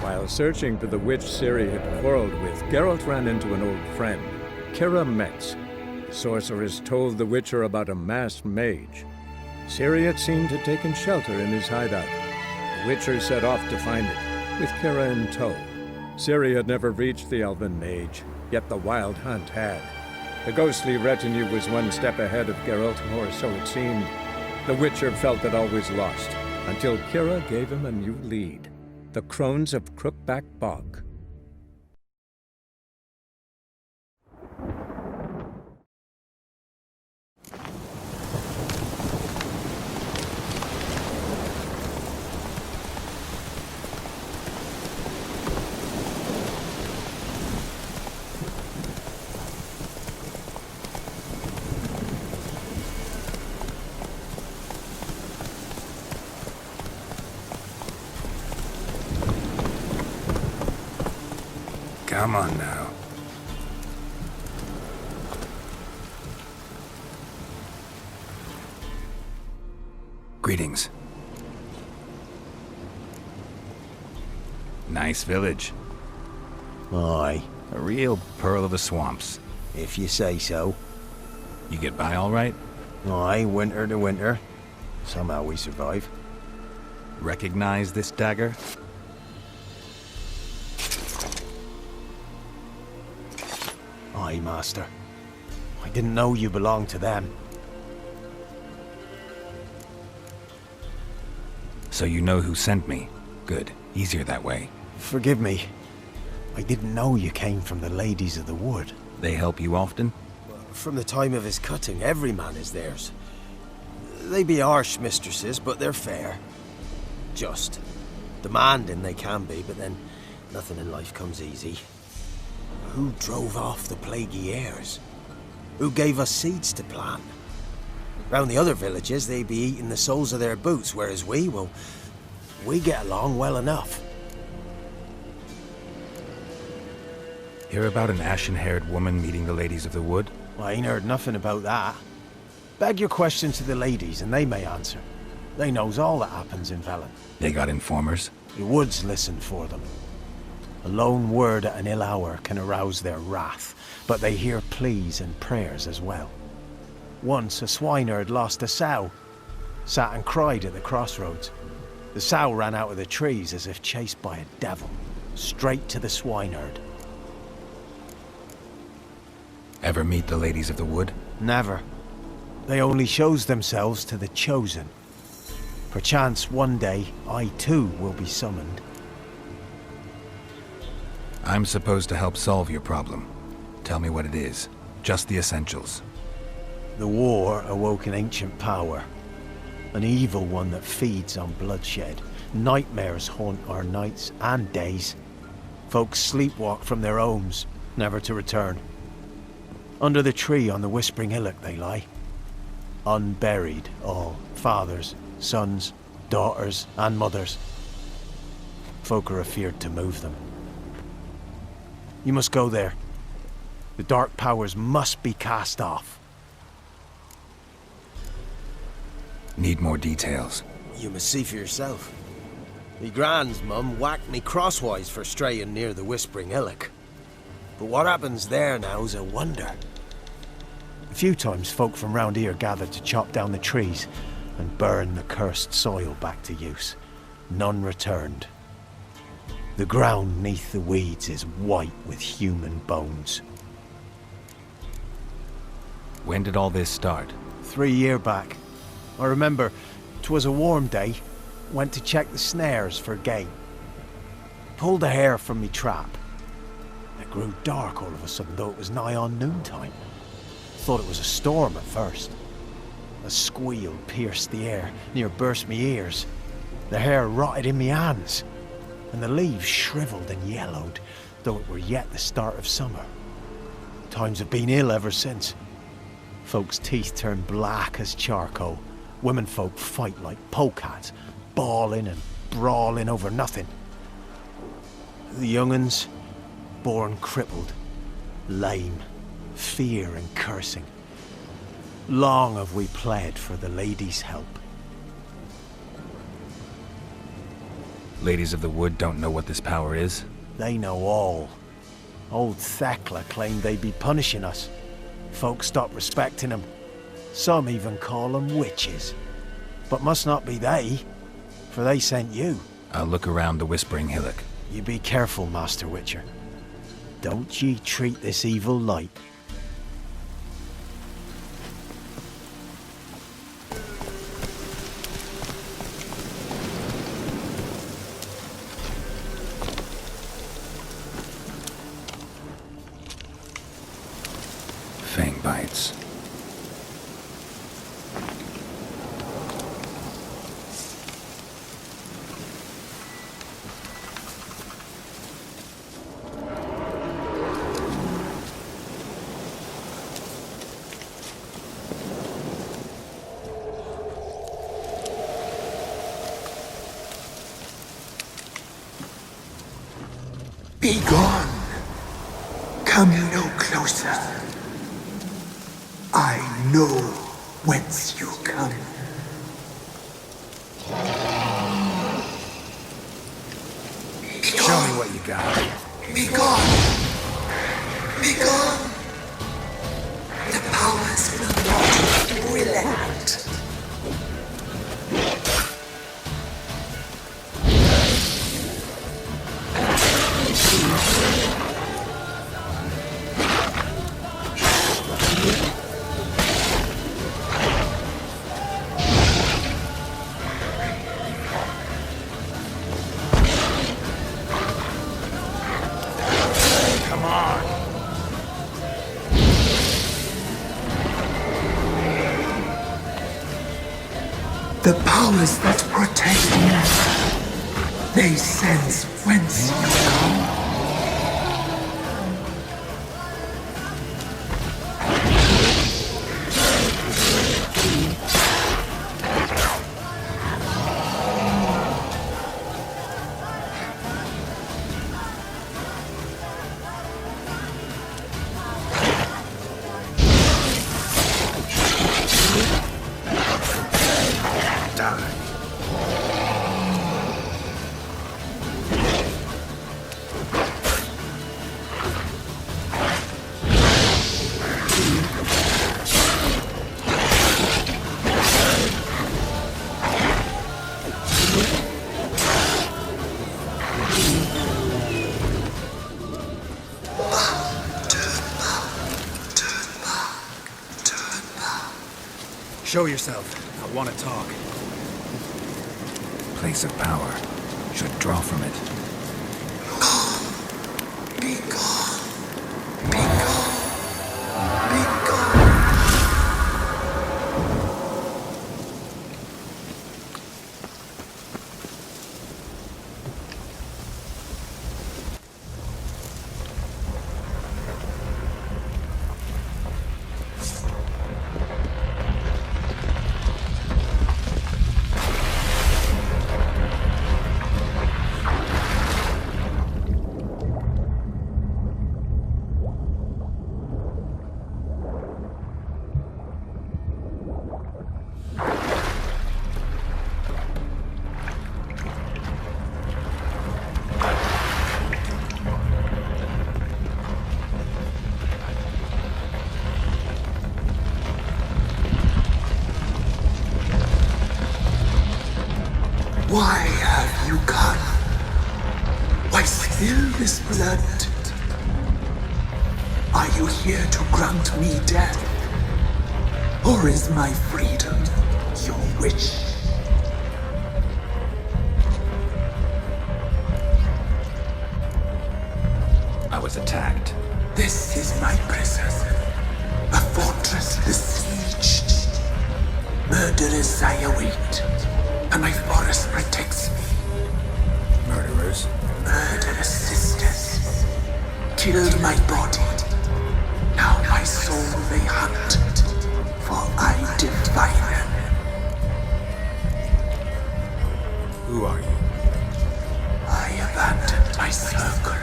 While searching for the witch Ciri had quarreled with, Geralt ran into an old friend, Kira Metz. The sorceress told the Witcher about a masked mage. Ciri had seemed to have taken shelter in his hideout. The Witcher set off to find it, with Kira in tow. Ciri had never reached the elven mage, yet the wild hunt had. The ghostly retinue was one step ahead of Geralt, or so it seemed. The Witcher felt that all was lost, until Kira gave him a new lead. The Crones of Crookback Bog. Come on now. Greetings. Nice village. Aye, A real pearl of the swamps. if you say so. You get by all right? Aye, winter to winter. Somehow we survive. Recognize this dagger? Aye, master. I didn't know you belonged to them. So you know who sent me. Good. Easier that way. Forgive me. I didn't know you came from the Ladies of the Wood. They help you often? From the time of his cutting, every man is theirs. They be harsh mistresses, but they're fair. Just. Demanding they can be, but then nothing in life comes easy. Who drove off the plaguey airs? Who gave us seeds to plant? Round the other villages, they be eating the soles of their boots, whereas we get along well enough. Hear about an ashen-haired woman meeting the Ladies of the Wood? I ain't heard nothing about that. Beg your questions to the ladies and they may answer. They knows all that happens in Velen. They got informers? The woods listen for them. A lone word at an ill hour can arouse their wrath, but they hear pleas and prayers as well. Once a swineherd lost a sow, sat and cried at the crossroads. The sow ran out of the trees as if chased by a devil, straight to the swineherd. Ever meet the Ladies of the Wood? Never. They only shows themselves to the chosen. Perchance one day I too will be summoned. I'm supposed to help solve your problem. Tell me what it is. Just the essentials. The war awoke an ancient power. An evil one that feeds on bloodshed. Nightmares haunt our nights and days. Folks sleepwalk from their homes, never to return. Under the tree on the Whispering Hillock they lie. Unburied all, fathers, sons, daughters and mothers. Folk are afeard to move them. You must go there. The dark powers must be cast off. Need more details. You must see for yourself. Me grand's mum whacked me crosswise for straying near the Whispering Hillock. But what happens there now's a wonder. A few times folk from round here gathered to chop down the trees and burn the cursed soil back to use. None returned. The ground neath the weeds is white with human bones. When did all this start? 3 years back. I remember 'twas a warm day. Went to check the snares for game. Pulled a hare from me trap. It grew dark all of a sudden, though it was nigh on noontime. Thought it was a storm at first. A squeal pierced the air, near burst me ears. The hair rotted in me hands, and the leaves shriveled and yellowed, though it were yet the start of summer. Times have been ill ever since. Folks' teeth turn black as charcoal. Women folk fight like polecats, bawling and brawling over nothing. The young'uns, born crippled, lame, fear and cursing. Long have we pled for the ladies' help. Ladies of the Wood don't know what this power is? They know all. Old Thekla claimed they'd be punishing us. Folks stopped respecting them. Some even call them witches. But must not be they, for they sent you. I'll look around the Whispering Hillock. You be careful, Master Witcher. Don't ye treat this evil light. Fang bites. Be gone. Come no closer. I know whence you come. Show me what you got. Be gone. Be gone. The powers will not relent. The powers that protect you, they sense whence you come. Show yourself. I want to talk. Place of power. Should draw from it. Be gone. Be gone. Be gone. Why have you come? Why spill this blood? Are you here to grant me death? Or is my freedom your wish? I was attacked. This is my prison. A fortress besieged. Murderers I await. And my forest protects me. Murderers? Murderous sisters killed my body. Now my soul they hunt, for I defy them. Who are you? I abandoned my circle,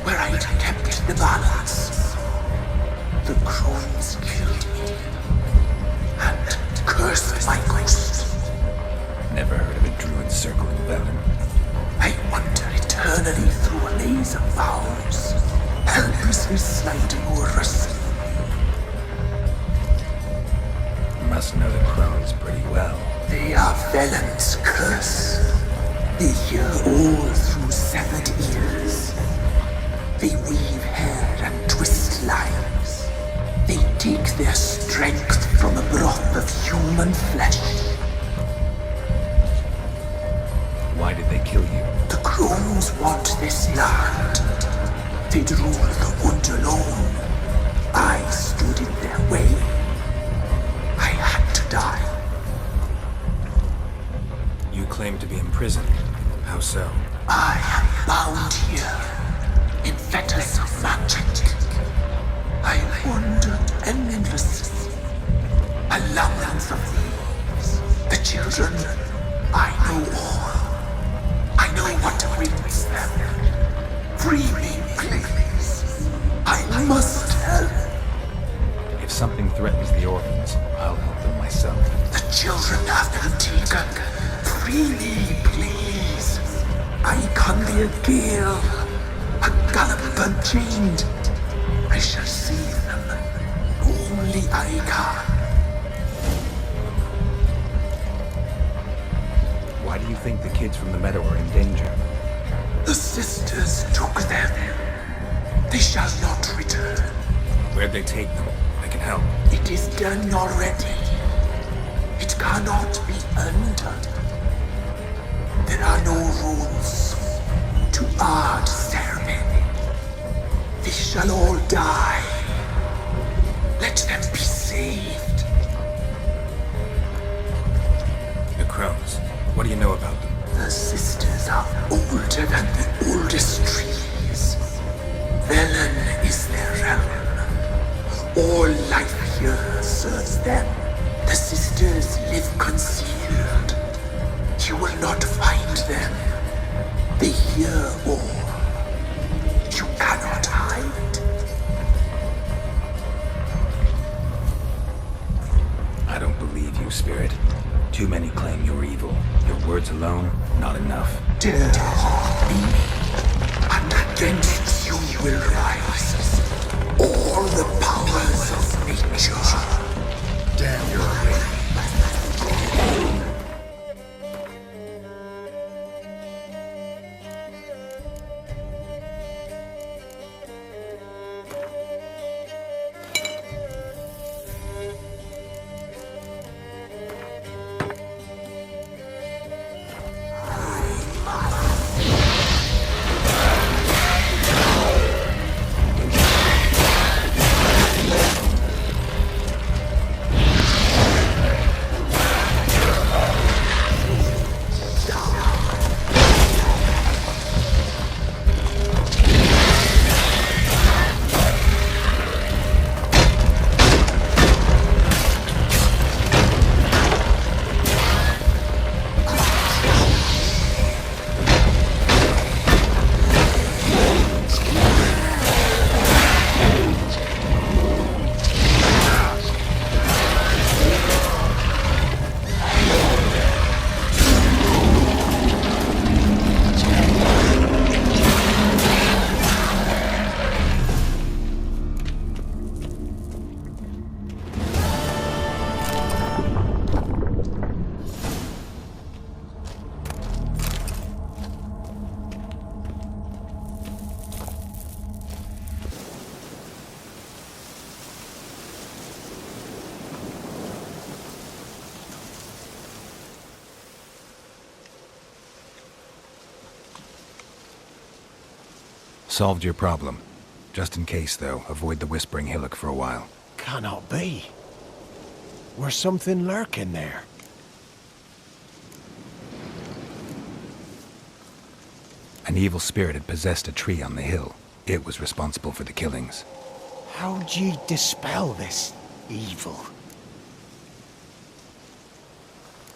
where I'd kept the balance. The crones killed me, and cursed my ghost. Never heard of a druid circle in Velen. Velen's curse. They hear all through severed ears. They weave hair and twist lives. They take their strength from a broth of human flesh. Why did they kill you? The crones want this land. They'd rule the wood alone. I stood in their way. I had to die. You claim to be in prison. How so? I am bound here in fetters of magic. I wandered endlessly along of thieves. The children, I know all. I know what awaits them. Free me, please. I must help. If something threatens the orphans, I'll help them myself. The children have been taken. Free me, please. I can be a gale, a gallop unchained. I shall save them. Only I can. Why do you think the kids from the meadow are in danger? The sisters took them. They shall not return. Where'd they take them? I can help. It is done already. It cannot be undone. There are no rules to our ceremony. They shall all die. Let them be saved. The crows. What do you know about them? The sisters are older than the oldest trees. Velen is their realm. All life here serves them. The sisters live concealed. You will not find them. They hear all. You cannot hide. I don't believe you, Spirit. Too many claim you're evil. Your words alone, not enough. Dare harm me, and against you will rise all the powers of nature. Damn your way. Solved your problem. Just in case, though, avoid the Whispering Hillock for a while. Cannot be. Where's something lurking there? An evil spirit had possessed a tree on the hill. It was responsible for the killings. How'd ye dispel this evil?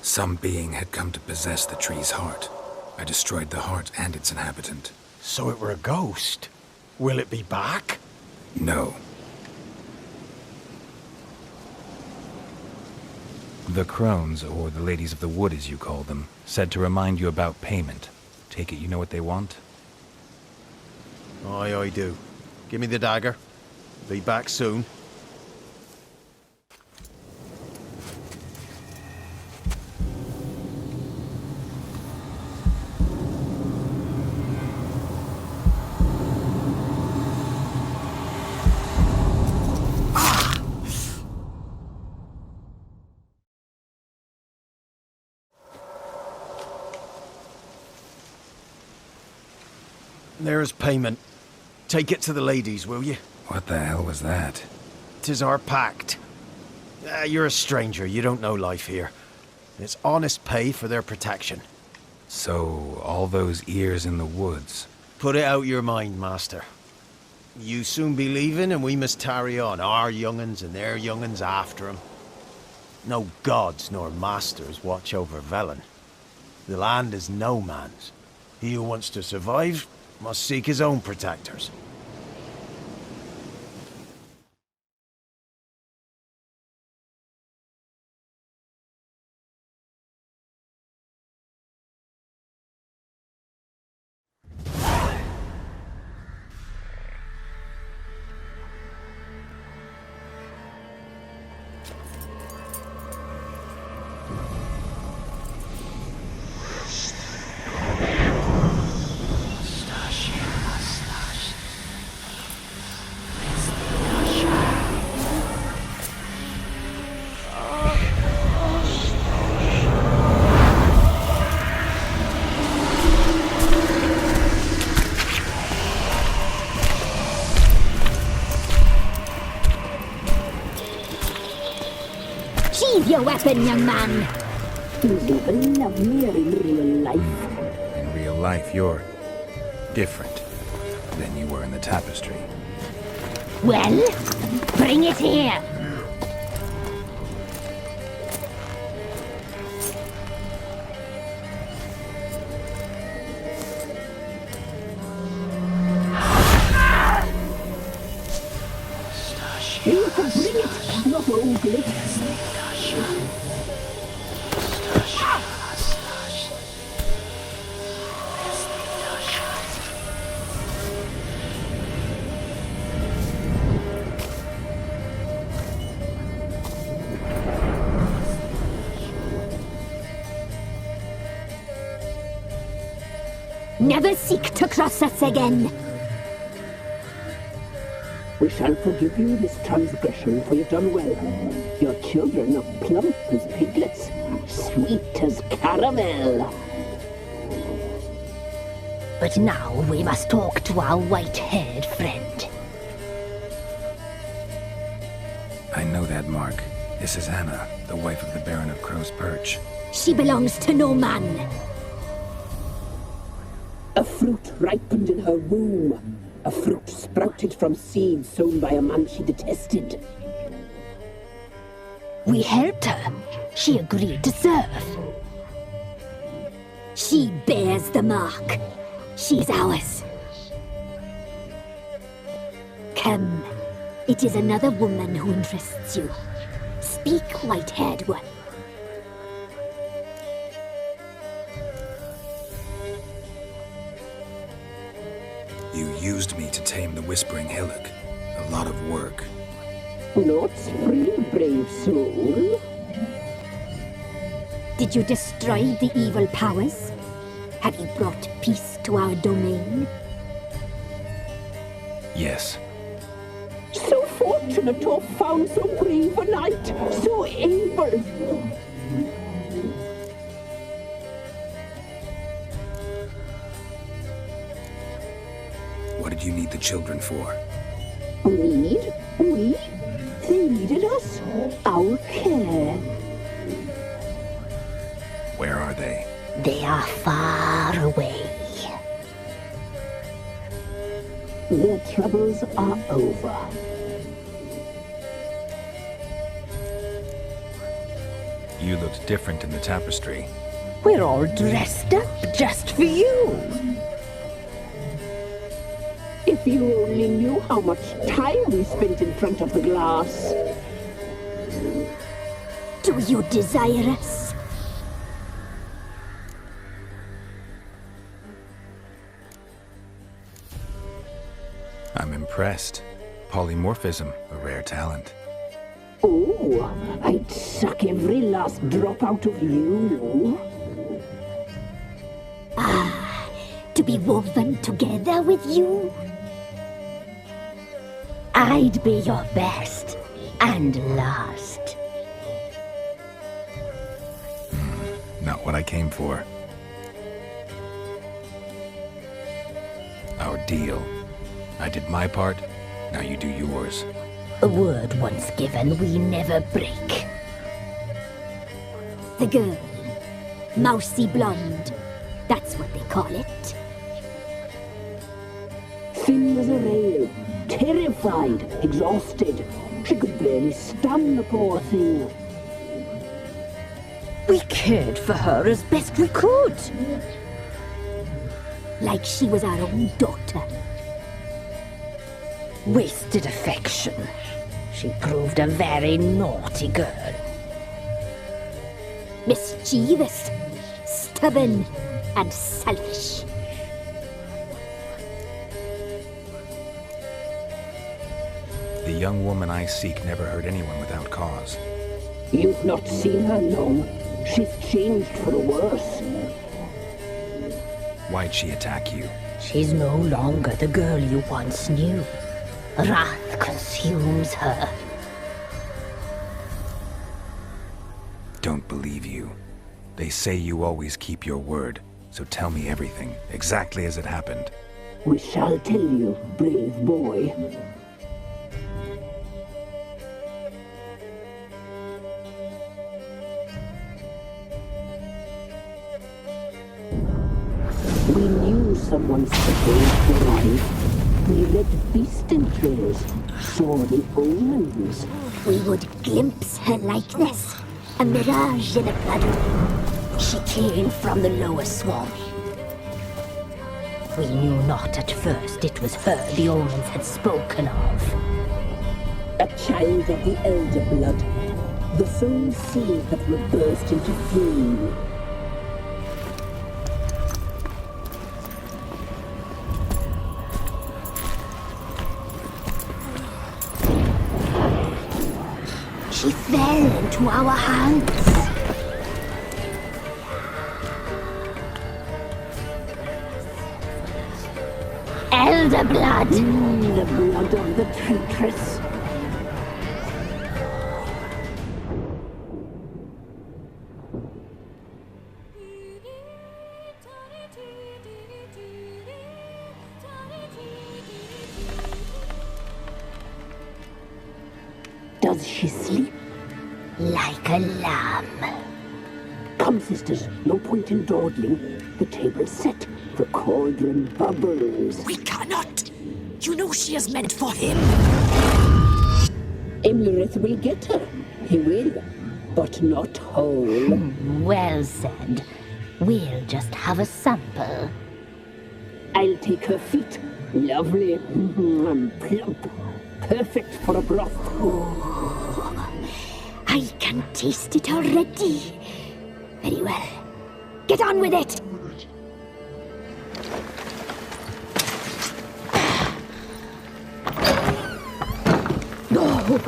Some being had come to possess the tree's heart. I destroyed the heart and its inhabitant. So it were a ghost. Will it be back? No. The crones, or the ladies of the wood as you call them, said to remind you about payment. Take it you know what they want? Aye, I do. Give me the dagger. Be back soon. There's payment. Take it to the ladies, will you? What the hell was that? 'Tis our pact. You're a stranger, you don't know life here. It's honest pay for their protection. So, all those ears in the woods. Put it out your mind, master. You soon be leaving and we must tarry on, our young'uns and their young'uns after 'em. No gods nor masters watch over Velen. The land is no man's. He who wants to survive must seek his own protectors. Sheathe your weapon, young man. You'd even love me in real life. In real life, you're different than you were in the tapestry. Well, bring it here. You can bring it, not ugly. Never seek to cross us again. We shall forgive you this transgression, for you've done well. Your children are plump as piglets, sweet as caramel. But now we must talk to our white-haired friend. I know that mark. This is Anna, the wife of the Baron of Crow's Perch. She belongs to no man. A fruit ripened in her womb. A fruit sprouted from seeds sown by a man she detested. We helped her. She agreed to serve. She bears the mark. She's ours. Come. It is another woman who interests you. Speak, white-haired one. You used me to tame the Whispering Hillock. A lot of work. Not free, brave soul. Did you destroy the evil powers? Have you brought peace to our domain? Yes. So fortunate to have found so brave a knight, so able. What did you need the children for? Need? We? They needed us. Our care. Where are they? They are far away. Their troubles are over. You looked different in the tapestry. We're all dressed up just for you. If you only knew how much time we spent in front of the glass. Do you desire us? I'm impressed. Polymorphism, a rare talent. Oh, I'd suck every last drop out of you. To be woven together with you? I'd be your best and last. Not what I came for. Our deal. I did my part, now you do yours. A word once given, we never break. The girl. Mousy blonde. That's what they call it. Thin as a rail, terrified, exhausted. She could barely stand, the poor thing. We cared for her as best we could. Like she was our own daughter. Wasted affection. She proved a very naughty girl. Mischievous, stubborn, and selfish. The young woman I seek never hurt anyone without cause. You've not seen her long. She's changed for the worse. Why'd she attack you? She's no longer the girl you once knew. Wrath consumes her. Don't believe you. They say you always keep your word, so tell me everything, exactly as it happened. We shall tell you, brave boy. We knew someone supposed to arrive. We read beast entrails, saw the omens. We would glimpse her likeness, a mirage in a blood. She came from the lower swamp. We knew not at first it was her the omens had spoken of. A child of the elder blood, the soul seed that will burst into flame. She fell into our hands. Elder blood! The blood of the traitress. Does she sleep? Like a lamb. Come, sisters, no point in dawdling. The table's set, the cauldron bubbles. We cannot! You know she is meant for him. Imlerith will get her. He will, but not whole. Well said. We'll just have a sample. I'll take her feet. Lovely, plump, perfect for a broth. I can taste it already. Very well. Get on with it! Oh,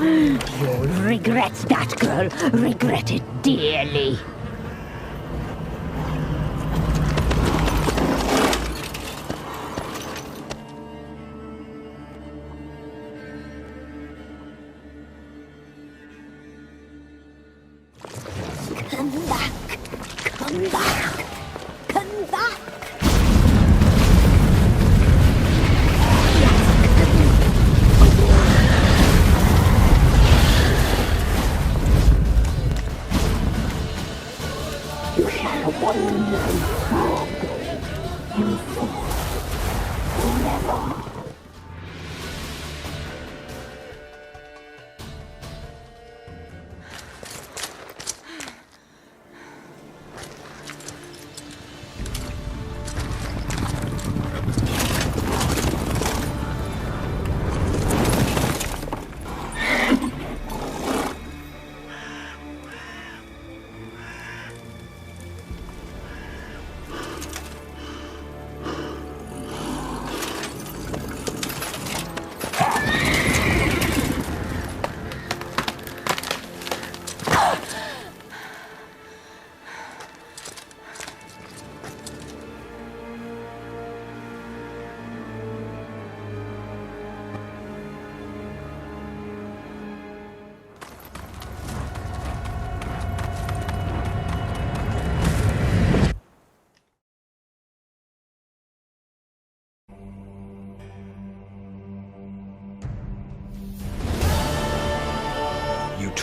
you'll regret that, girl. Regret it dearly. Come back. Come back. Come back. You shall wander and frog. Henceforth, forever.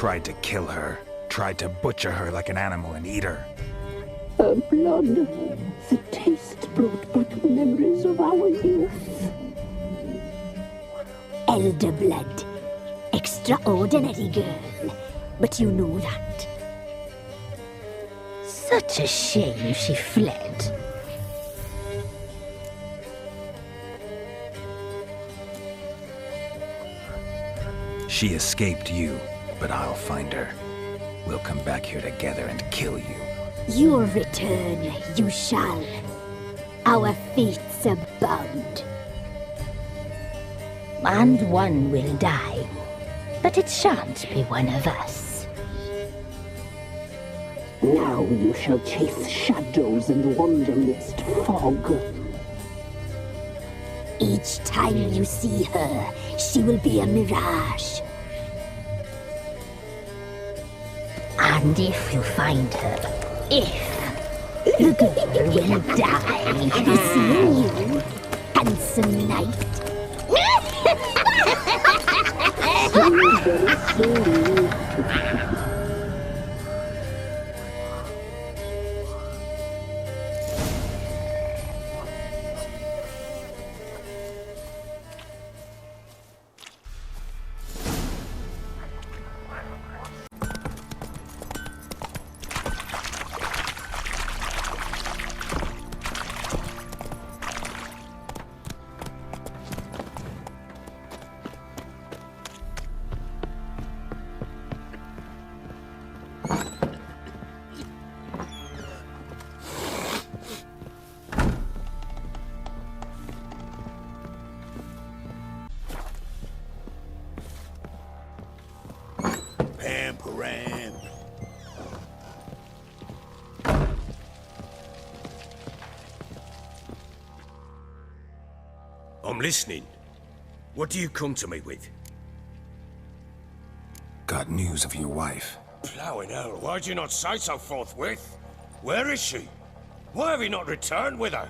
tried to kill her. Tried to butcher her like an animal and eat her. Her blood, the taste brought back memories of our youth. Elder blood. Extraordinary girl. But you know that. Such a shame she fled. She escaped you, but I'll find her. We'll come back here together and kill you. Your return you shall. Our fates are bound. And one will die, but it shan't be one of us. Now you shall chase shadows and wander midst fog. Each time you see her, she will be a mirage. And if you find her, the girl will die. Have I seen you, handsome knight? Param. I'm listening. What do you come to me with? Got news of your wife. Plowing hell, why'd you not say so forthwith? Where is she? Why have you not returned with her?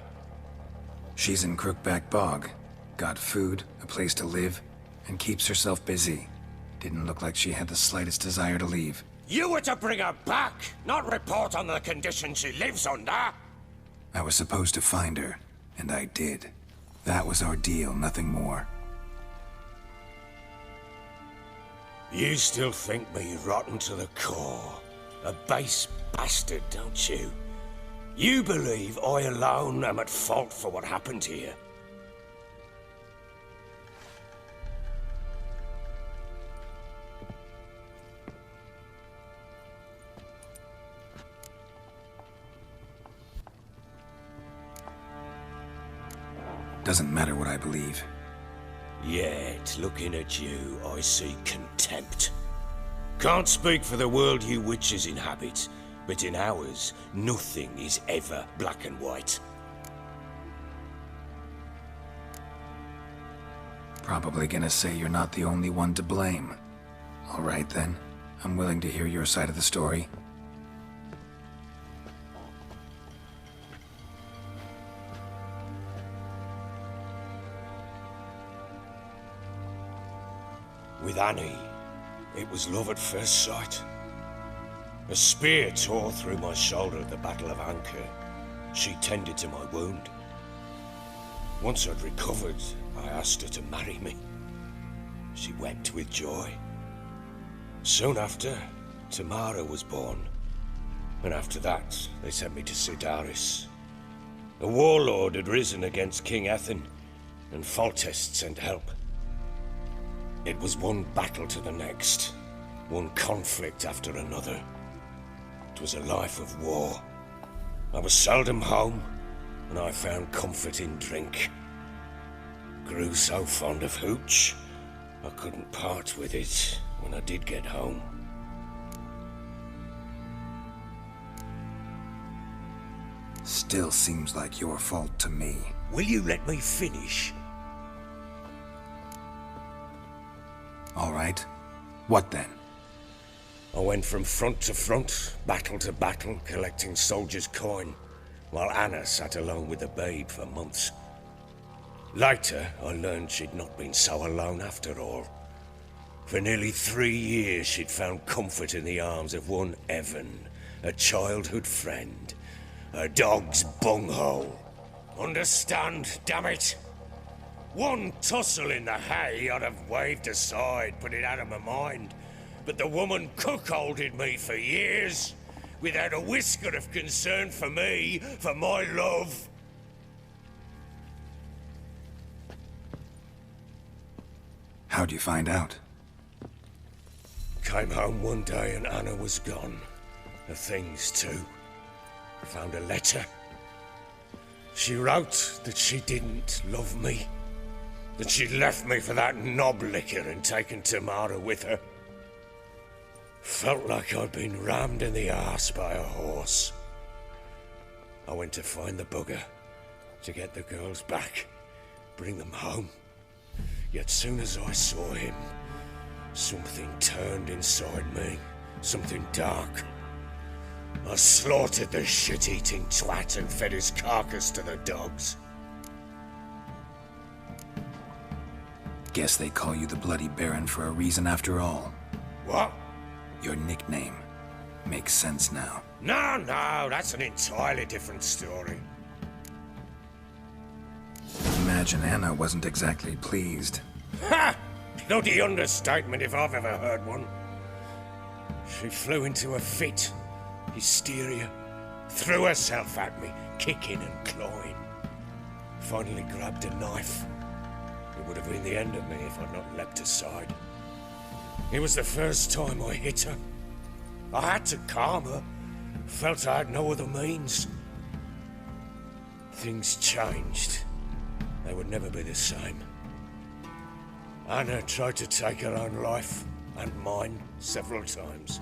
She's in Crookback Bog. Got food, a place to live, and keeps herself busy. Didn't look like she had the slightest desire to leave. You were to bring her back, not report on the conditions she lives under. I was supposed to find her, and I did. That was our deal, nothing more. You still think me rotten to the core. A base bastard, don't you? You believe I alone am at fault for what happened here. Doesn't matter what I believe. Yet, looking at you, I see contempt. Can't speak for the world you witches inhabit, but in ours, nothing is ever black and white. Probably gonna say you're not the only one to blame. All right then, I'm willing to hear your side of the story. With Annie, it was love at first sight. A spear tore through my shoulder at the Battle of Anchor. She tended to my wound. Once I'd recovered, I asked her to marry me. She wept with joy. Soon after, Tamara was born. And after that, they sent me to Sidaris. A warlord had risen against King Ethan, and Foltest sent help. It was one battle to the next, one conflict after another. It was a life of war. I was seldom home, and I found comfort in drink. Grew so fond of hooch, I couldn't part with it when I did get home. Still seems like your fault to me. Will you let me finish? All right. What then? I went from front to front, battle to battle, collecting soldiers' coin, while Anna sat alone with the babe for months. Later, I learned she'd not been so alone after all. For nearly 3 years, she'd found comfort in the arms of one Evan, a childhood friend. A dog's bunghole. Understand, damn it? One tussle in the hay, I'd have waved aside, put it out of my mind. But the woman cuckolded me for years, without a whisker of concern for me, for my love. How'd you find out? Came home one day and Anna was gone. Her things too. Found a letter. She wrote that she didn't love me. That she'd left me for that knob licker and taken Tamara with her. Felt like I'd been rammed in the arse by a horse. I went to find the bugger, to get the girls back, bring them home. Yet soon as I saw him, something turned inside me, something dark. I slaughtered the shit-eating twat and fed his carcass to the dogs. Guess they call you the Bloody Baron for a reason after all. What? Your nickname. Makes sense now. No, that's an entirely different story. Imagine Anna wasn't exactly pleased. Ha! Bloody understatement if I've ever heard one. She flew into a fit. Hysteria. Threw herself at me, kicking and clawing. Finally grabbed a knife. It would have been the end of me if I'd not leapt aside. It was the first time I hit her. I had to calm her. Felt I had no other means. Things changed. They would never be the same. Anna tried to take her own life, and mine, several times.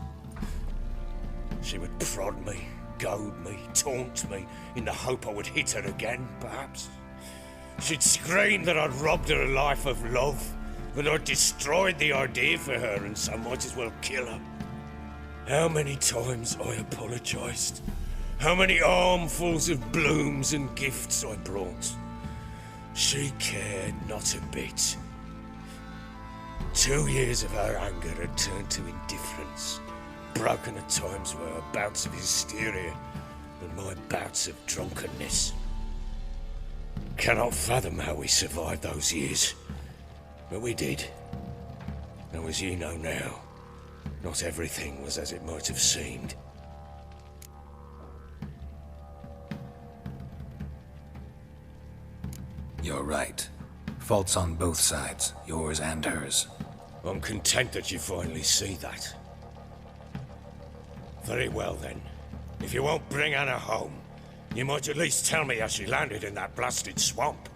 She would prod me, goad me, taunt me, in the hope I would hit her again, perhaps. She'd scream that I'd robbed her a life of love, that I'd destroyed the idea for her and so might as well kill her. How many times I apologized. How many armfuls of blooms and gifts I brought. She cared not a bit. 2 years of her anger had turned to indifference, broken at times by her bouts of hysteria and my bouts of drunkenness. Cannot fathom how we survived those years, but we did. And as you know now, not everything was as it might have seemed. You're right. Faults on both sides, yours and hers. I'm content that you finally see that. Very well then. If you won't bring Anna home, you might at least tell me how she landed in that blasted swamp.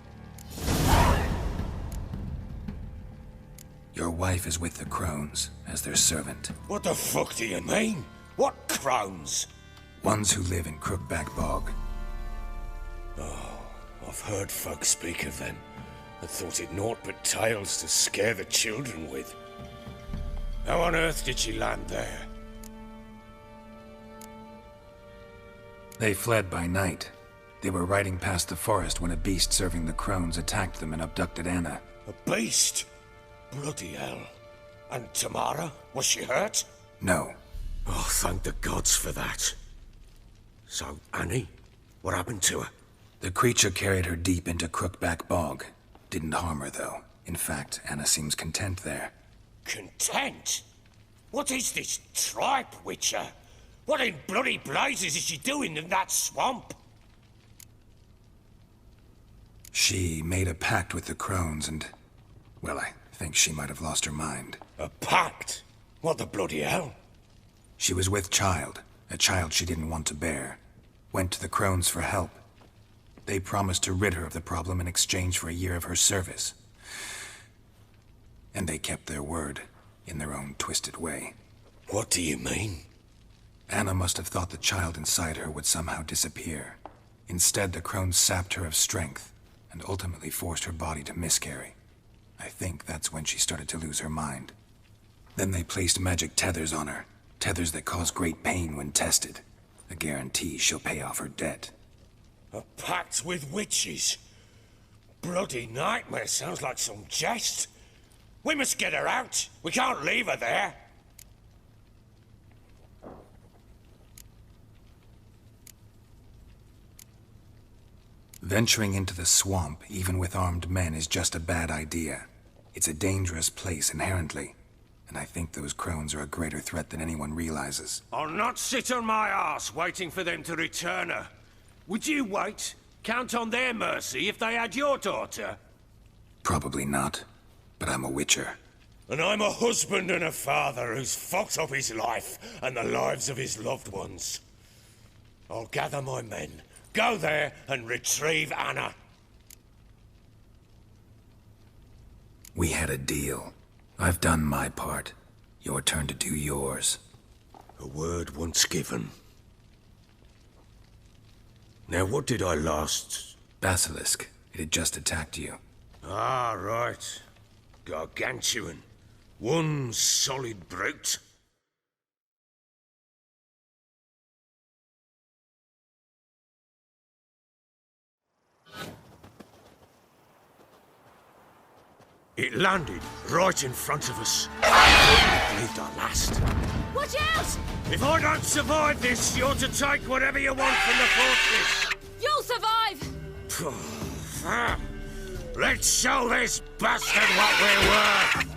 Your wife is with the Crones, as their servant. What the fuck do you mean? What crones? Ones who live in Crookback Bog. Oh, I've heard folk speak of them, and thought it naught but tales to scare the children with. How on earth did she land there? They fled by night. They were riding past the forest when a beast serving the Crones attacked them and abducted Anna. A beast? Bloody hell. And Tamara? Was she hurt? No. Oh, thank the gods for that. So, Annie? What happened to her? The creature carried her deep into Crookback Bog. Didn't harm her, though. In fact, Anna seems content there. Content? What is this tripe, Witcher? What in bloody blazes is she doing in that swamp? She made a pact with the Crones and... well, I think she might have lost her mind. A pact? What the bloody hell? She was with child, a child she didn't want to bear. Went to the Crones for help. They promised to rid her of the problem in exchange for a year of her service. And they kept their word, in their own twisted way. What do you mean? Anna must have thought the child inside her would somehow disappear. Instead, the Crones sapped her of strength, and ultimately forced her body to miscarry. I think that's when she started to lose her mind. Then they placed magic tethers on her, tethers that cause great pain when tested. A guarantee she'll pay off her debt. A pact with witches? Bloody nightmare, sounds like some jest. We must get her out. We can't leave her there. Venturing into the swamp, even with armed men, is just a bad idea. It's a dangerous place inherently, and I think those crones are a greater threat than anyone realizes. I'll not sit on my arse waiting for them to return her. Would you wait? Count on their mercy if they had your daughter? Probably not, but I'm a witcher. And I'm a husband and a father who's fucked up his life and the lives of his loved ones. I'll gather my men, go there and retrieve Anna. We had a deal. I've done my part. Your turn to do yours. A word once given. Now what did I last... Basilisk. It had just attacked you. Ah, right. Gargantuan. One solid brute. It landed right in front of us. We believed our last. Watch out! If I don't survive this, you're to take whatever you want from the fortress. You'll survive! Let's show this bastard what we're worth!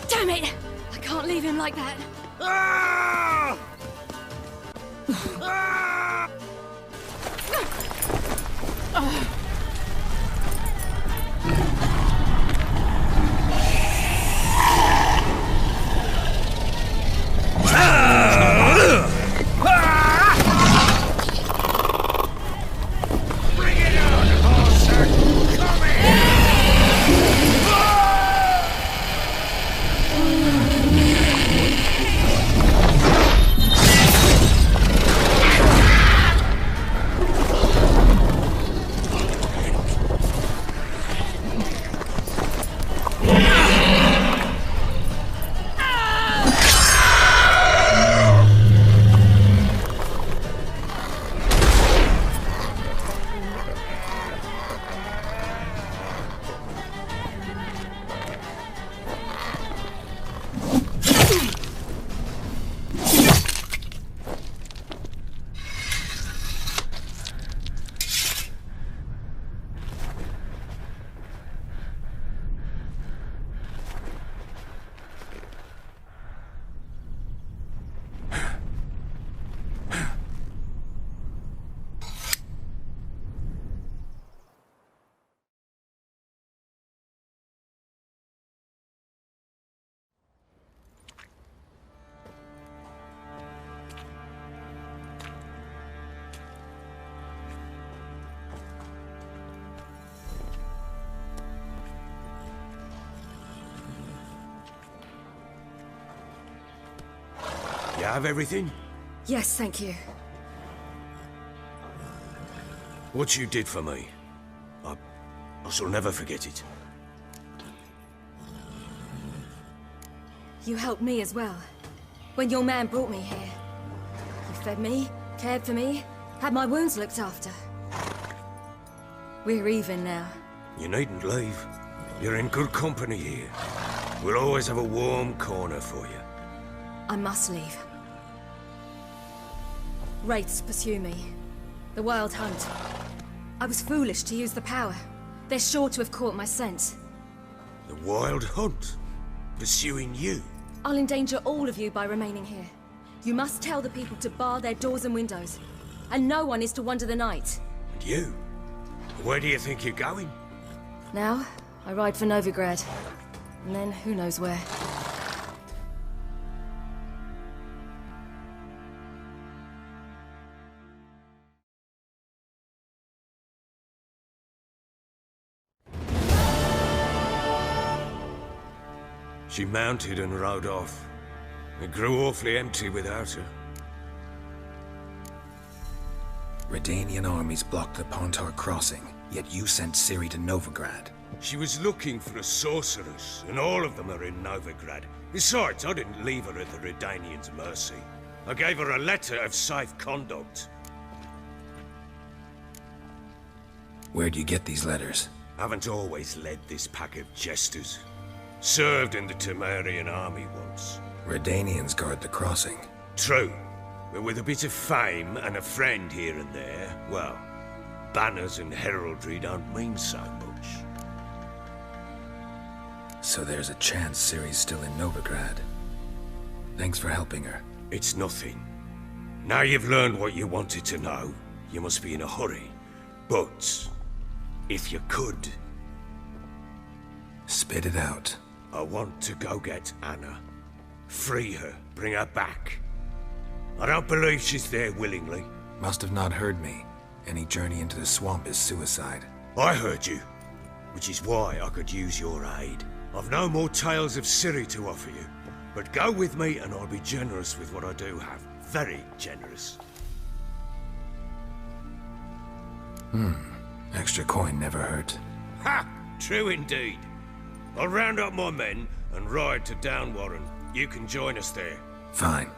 Damn it! I can't leave him like that. Ah! Ah! Bring it on, horser! Come You have everything? Yes, thank you. What you did for me, I shall never forget it. You helped me as well. When your man brought me here. You fed me, cared for me, had my wounds looked after. We're even now. You needn't leave. You're in good company here. We'll always have a warm corner for you. I must leave. Wraiths pursue me. The Wild Hunt. I was foolish to use the power. They're sure to have caught my scent. The Wild Hunt? Pursuing you? I'll endanger all of you by remaining here. You must tell the people to bar their doors and windows. And no one is to wander the night. And you? Where do you think you're going? Now, I ride for Novigrad. And then, who knows where. She mounted and rode off. It grew awfully empty without her. Redanian armies blocked the Pontar crossing, yet you sent Ciri to Novigrad. She was looking for a sorceress, and all of them are in Novigrad. Besides, I didn't leave her at the Redanians' mercy. I gave her a letter of safe conduct. Where'd you get these letters? Haven't always led this pack of jesters. Served in the Temerian army once. Redanians guard the crossing. True, but with a bit of fame and a friend here and there, well, banners and heraldry don't mean so much. So there's a chance Ciri's still in Novigrad. Thanks for helping her. It's nothing. Now you've learned what you wanted to know, you must be in a hurry. But, if you could... Spit it out. I want to go get Anna. Free her, bring her back. I don't believe she's there willingly. Must have not heard me. Any journey into the swamp is suicide. I heard you, which is why I could use your aid. I've no more tales of Ciri to offer you, but go with me and I'll be generous with what I do have. Very generous. Extra coin never hurt. Ha! True indeed. I'll round up my men and ride to Downwarren. You can join us there. Fine.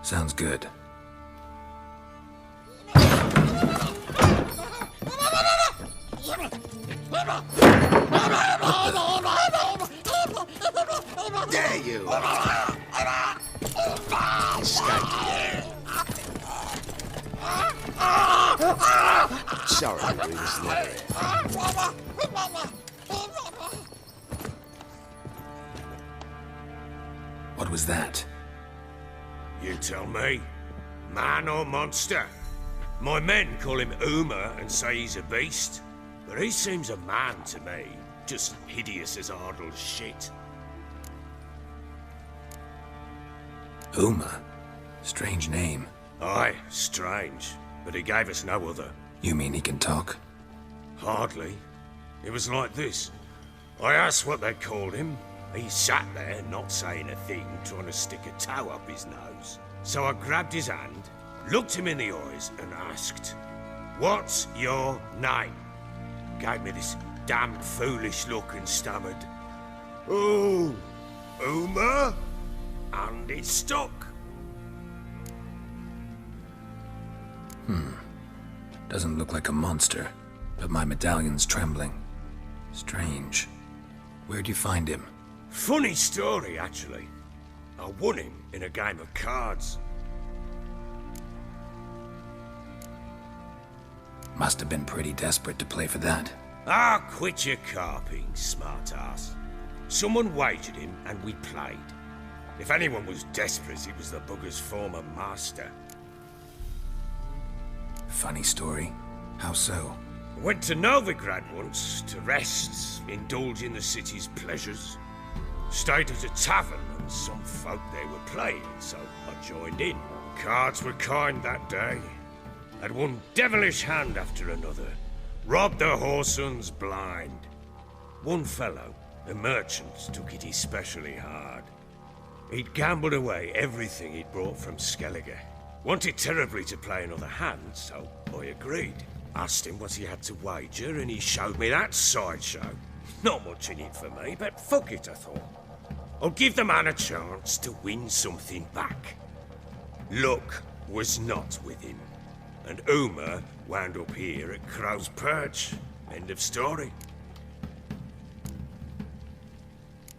Sounds good. There you are. Sorry to be this letter. What was that? You tell me. Man or monster? My men call him Uma and say he's a beast. But he seems a man to me. Just hideous as Ardle's shit. Uma? Strange name. Aye, strange. But he gave us no other. You mean he can talk? Hardly. It was like this. I asked what they called him. He sat there, not saying a thing, trying to stick a toe up his nose. So I grabbed his hand, looked him in the eyes, and asked, "What's your name?" Gave me this damn foolish look and stammered, "Oh, Uma?" And it stuck. Doesn't look like a monster, but my medallion's trembling. Strange. Where'd you find him? Funny story, actually. I won him in a game of cards. Must have been pretty desperate to play for that. Ah, quit your carping, smart-ass. Someone wagered him, and we played. If anyone was desperate, it was the bugger's former master. Funny story. How so? Went to Novigrad once, to rest, indulge in the city's pleasures. Stayed at a tavern, and some folk there were playing, so I joined in. Cards were kind that day. Had one devilish hand after another. Robbed the whoresun's blind. One fellow, a merchant, took it especially hard. He'd gambled away everything he'd brought from Skellige. Wanted terribly to play another hand, so I agreed. Asked him what he had to wager, and he showed me that sideshow. Not much in it for me, but fuck it, I thought. I'll give the man a chance to win something back. Luck was not with him, and Uma wound up here at Crow's Perch. End of story.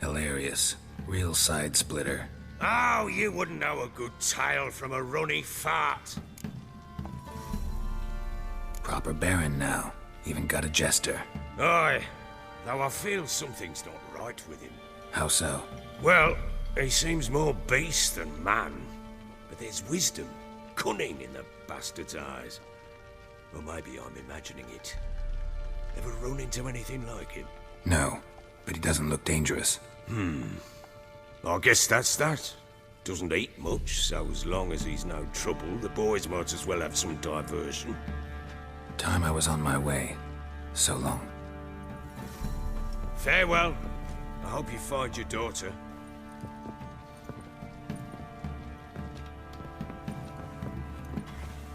Hilarious. Real side splitter. Oh, you wouldn't know a good tale from a runny fart. Proper baron now. Even got a jester. Aye, though I feel something's not right with him. How so? Well, he seems more beast than man. But there's wisdom, cunning in the bastard's eyes. Or maybe I'm imagining it. Ever run into anything like him? No, but he doesn't look dangerous. I guess that's that. Doesn't eat much, so as long as he's no trouble, the boys might as well have some diversion. Time I was on my way. So long. Farewell. I hope you find your daughter.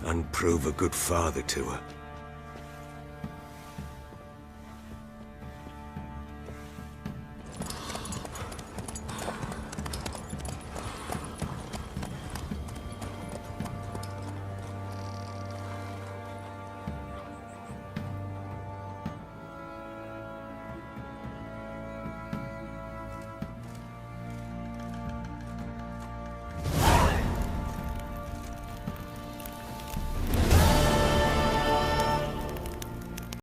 And prove a good father to her.